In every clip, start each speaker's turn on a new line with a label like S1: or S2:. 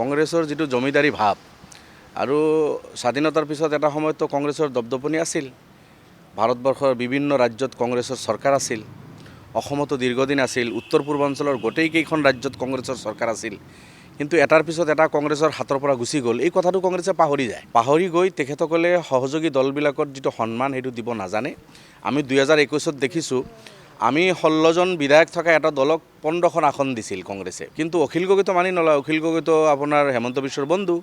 S1: কংগ্ৰেছৰ যিটো জমিদাৰী ভাৱ আৰু স্বাধীনতাৰ পিছত এটা সময়তো কংগ্ৰেছৰ দপদপনি আছিল। ভাৰতবৰ্ষৰ বিভিন্ন ৰাজ্যত কংগ্ৰেছৰ চৰকাৰ আছিল। অসমতো দীৰ্ঘদিন আছিল। উত্তৰ পূৰ্বাঞ্চলৰ গোটেইকেইখন ৰাজ্যত কংগ্ৰেছৰ চৰকাৰ আছিল। কিন্তু এটাৰ পিছত এটা কংগ্ৰেছৰ হাতৰ পৰা গুচি গ'ল। এই কথাটো কংগ্ৰেছে পাহৰি যায়। পাহৰি গৈ তেখেতসকলে সহযোগী দলবিলাকৰ যিটো সন্মান সেইটো দিব নাজানে। আমি 2021ত দেখিছোঁ, আমি 16জন বিধায়ক থকা এটা দলক 15খন আসন দিছিল কংগ্ৰেছে। কিন্তু অখিল গগৈতো মানি নলয়। অখিল গগৈতো আপোনাৰ হেমন্ত বিশ্বৰ বন্ধু।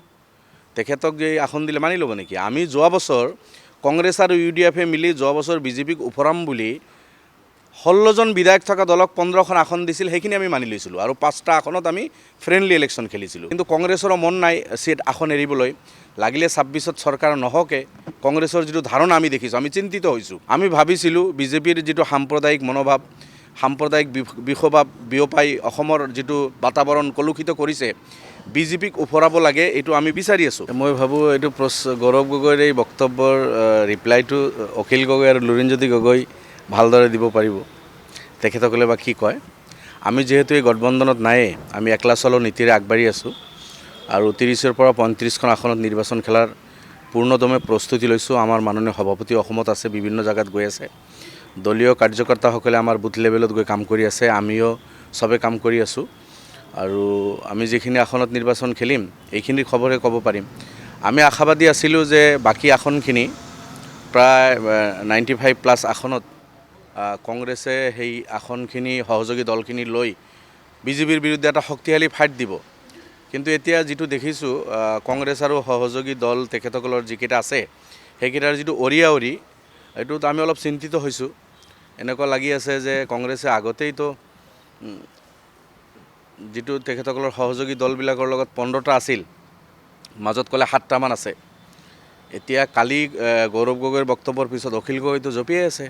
S1: তেখেতক যে আসন দিলে মানি ল'ব নেকি? আমি যোৱা বছৰ কংগ্ৰেছ আৰু UDF-এ মিলি যোৱা বছৰ বিজেপিক উফৰাম বুলি 16জন বিধায়ক থকা দলক 15খন আসন দিছিল। সেইখিনি আমি মানি লৈছিলোঁ আৰু 5টা আসনত আমি ফ্ৰেণ্ডলি ইলেকশ্যন খেলিছিলোঁ। কিন্তু কংগ্ৰেছৰো মন নাই চিট আসন এৰিবলৈ। লাগিলে 26ত চৰকাৰ নহওকে। কংগ্ৰেছৰ যিটো ধাৰণা আমি দেখিছোঁ, আমি চিন্তিত হৈছোঁ। আমি ভাবিছিলোঁ বিজেপিৰ যিটো সাম্প্ৰদায়িক মনোভাৱ, সাম্প্ৰদায়িক বিষভাৱ বিয়পাই অসমৰ যিটো বাতাবৰণ কলুষিত কৰিছে, বিজেপিক উফৰাব লাগে, এইটো আমি বিচাৰি আছোঁ। মই ভাবোঁ এইটো গৌৰৱ গগৈৰ এই বক্তব্যৰ ৰিপ্লাইটো অখিল গগৈ আৰু লুৰিণজ্যোতি গগৈ ভালদৰে দিব পাৰিব। তেখেতসকলে বা কি কয়। আমি যিহেতু এই গঠবন্ধনত নায়েই, আমি একলা চলো নীতিৰে আগবাঢ়ি আছোঁ আৰু 30ৰ পৰা 35খন আসনত নিৰ্বাচন খেলাৰ পূৰ্ণদমে প্ৰস্তুতি লৈছোঁ। আমাৰ মাননীয় সভাপতি অসমত আছে, বিভিন্ন জেগাত গৈ আছে। দলীয় কাৰ্যকৰ্তাসকলে আমাৰ বুথ লেভেলত গৈ কাম কৰি আছে। আমিও চবে কাম কৰি আছোঁ আৰু আমি যিখিনি আসনত নিৰ্বাচন খেলিম এইখিনিৰ খবৰে ক'ব পাৰিম। আমি আশাবাদী আছিলোঁ যে বাকী আসনখিনি প্ৰায় 95+ আসনত কংগ্ৰেছে সেই আসনখিনি সহযোগী দলখিনি লৈ বিজেপিৰ বিৰুদ্ধে এটা শক্তিশালী ফাইট দিব। কিন্তু এতিয়া যিটো দেখিছোঁ, কংগ্ৰেছ আৰু সহযোগী দল তেখেতসকলৰ যিকেইটা আছে সেইকেইটাৰ যিটো অৰিয়াঅৰি, এইটোত আমি অলপ চিন্তিত হৈছোঁ। এনেকুৱা লাগি আছে যে কংগ্ৰেছে আগতেইতো যিটো তেখেতসকলৰ সহযোগী দলবিলাকৰ লগত 15টা আছিল, মাজত ক'লে 7টামান আছে। এতিয়া কালি গৌৰৱ গগৈৰ বক্তব্যৰ পিছত অখিল গগৈতো জঁপিয়াই আছে।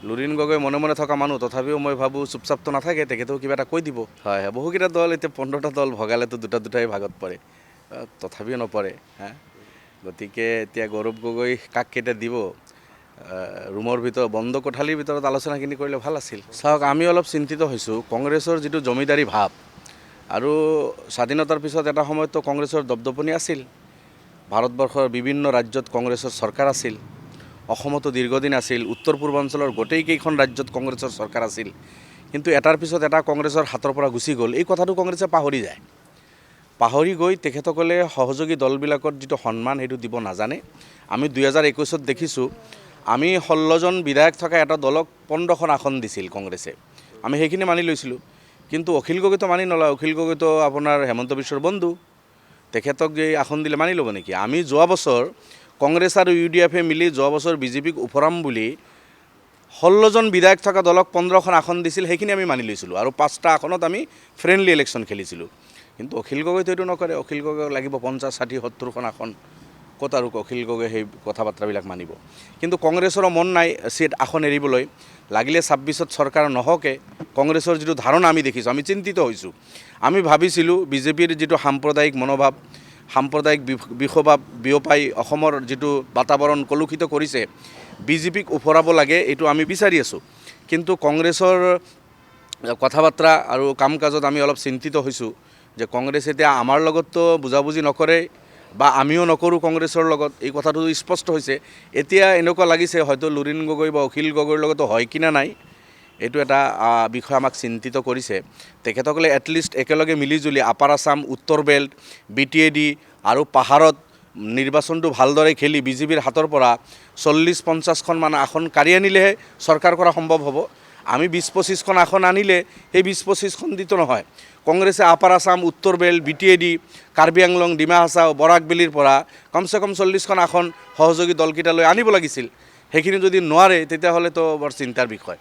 S1: লুৰিণ গগৈ মনে মনে থকা মানুহ, তথাপিও মই ভাবোঁ চুপচাপটো নাথাকে, তেখেতেও কিবা এটা কৈ দিব। হয়, বহুকেইটা দল, এতিয়া 15টা দল ভগালেতো দুটাই ভাগত পৰে, তথাপিও নপৰে। গতিকে এতিয়া গৌৰৱ গগৈ কাক কেতিয়া দিব, ৰুমৰ ভিতৰত বন্ধ কোঠালিৰ ভিতৰত আলোচনাখিনি কৰিলে ভাল আছিল। চাওক, আমি অলপ চিন্তিত হৈছোঁ। কংগ্ৰেছৰ যিটো জমিদাৰী ভাৱ আৰু স্বাধীনতাৰ পিছত এটা সময়তো কংগ্ৰেছৰ দপদপনি আছিল। ভাৰতবৰ্ষৰ বিভিন্ন ৰাজ্যত কংগ্ৰেছৰ চৰকাৰ আছিল। অসমতো দীৰ্ঘদিন আছিল। উত্তৰ পূৰ্বাঞ্চলৰ গোটেইকেইখন ৰাজ্যত কংগ্ৰেছৰ চৰকাৰ আছিল। কিন্তু এটাৰ পিছত এটা কংগ্ৰেছৰ হাতৰ পৰা গুচি গ'ল। এই কথাটো কংগ্ৰেছে পাহৰি যায়। পাহৰি গৈ তেখেতসকলে সহযোগী দলবিলাকৰ যিটো সন্মান সেইটো দিব নাজানে। আমি 2021ত দেখিছোঁ, আমি 16জন বিধায়ক থকা এটা দলক 15খন আসন দিছিল কংগ্ৰেছে। আমি সেইখিনি মানি লৈছিলোঁ। কিন্তু অখিল গগৈতো মানি নলয়। অখিল গগৈতো আপোনাৰ হেমন্ত বিশ্বৰ বন্ধু। তেখেতক যে আসন দিলে মানি ল'ব নেকি? আমি যোৱা বছৰ কংগ্ৰেছ আৰু UDF-এ মিলি যোৱা বছৰ বিজেপিক উফৰাম বুলি 16জন বিধায়ক থকা দলক 15খন আসন দিছিল। সেইখিনি আমি মানি লৈছিলোঁ আৰু 5টা আসনত আমি ফ্ৰেণ্ডলি ইলেকশ্যন খেলিছিলোঁ। কিন্তু অখিল গগৈতো এইটো নকৰে। অখিল গগৈ লাগিব 50, 60, 70খন আসন। ক'ত আৰু অখিল গগৈ সেই কথা বাৰ্তাবিলাক মানিব। কিন্তু কংগ্ৰেছৰো মন নাই চিট আসন এৰিবলৈ। লাগিলে 26ত চৰকাৰ নহওকে। কংগ্ৰেছৰ যিটো ধাৰণা আমি দেখিছোঁ, আমি চিন্তিত হৈছোঁ। আমি ভাবিছিলোঁ বিজেপিৰ যিটো সাম্প্ৰদায়িক মনোভাৱ, সাম্প্ৰদায়িক বিষভাৱ বিয়পাই অসমৰ যিটো বাতাবৰণ কলুষিত কৰিছে, বিজেপিক উফৰাব লাগে, এইটো আমি বিচাৰি আছোঁ। কিন্তু কংগ্ৰেছৰ কথা বাৰ্তা আৰু কাম কাজত আমি অলপ চিন্তিত হৈছোঁ যে কংগ্ৰেছ এতিয়া আমাৰ লগততো বুজাবুজি নকৰে বা আমিও নকৰোঁ কংগ্ৰেছৰ লগত, এই কথাটো স্পষ্ট হৈছে। এতিয়া এনেকুৱা লাগিছে হয়তো লুৰিণ গগৈ বা অখিল গগৈৰ লগতো হয় কিনা নাই, এইটো এটা বিষয় আমাক চিন্তিত কৰিছে। তেখেতসকলে এটলিষ্ট একেলগে মিলিজুলি আপাৰ আছাম, উত্তৰ বেল্ট, BTAD আৰু পাহাৰত নিৰ্বাচনটো ভালদৰে খেলি বিজেপিৰ হাতৰ পৰা 40-50খন মান আসন কাঢ়ি আনিলেহে চৰকাৰ কৰা সম্ভৱ হ'ব। আমি 20-25খন আসন আনিলে সেই 20-25খন দিতো নহয়। কংগ্ৰেছে আপাৰ আছাম, উত্তৰ বেল্ট, BTAD, কাৰ্বি আংলং, ডিমা হাছাও, বৰাক ভেলীৰ পৰা কমচে কম 40খন আসন সহযোগী দলকেইটালৈ আনিব লাগিছিল। সেইখিনি যদি নোৱাৰে তেতিয়াহ'লেতো বৰ চিন্তাৰ বিষয়।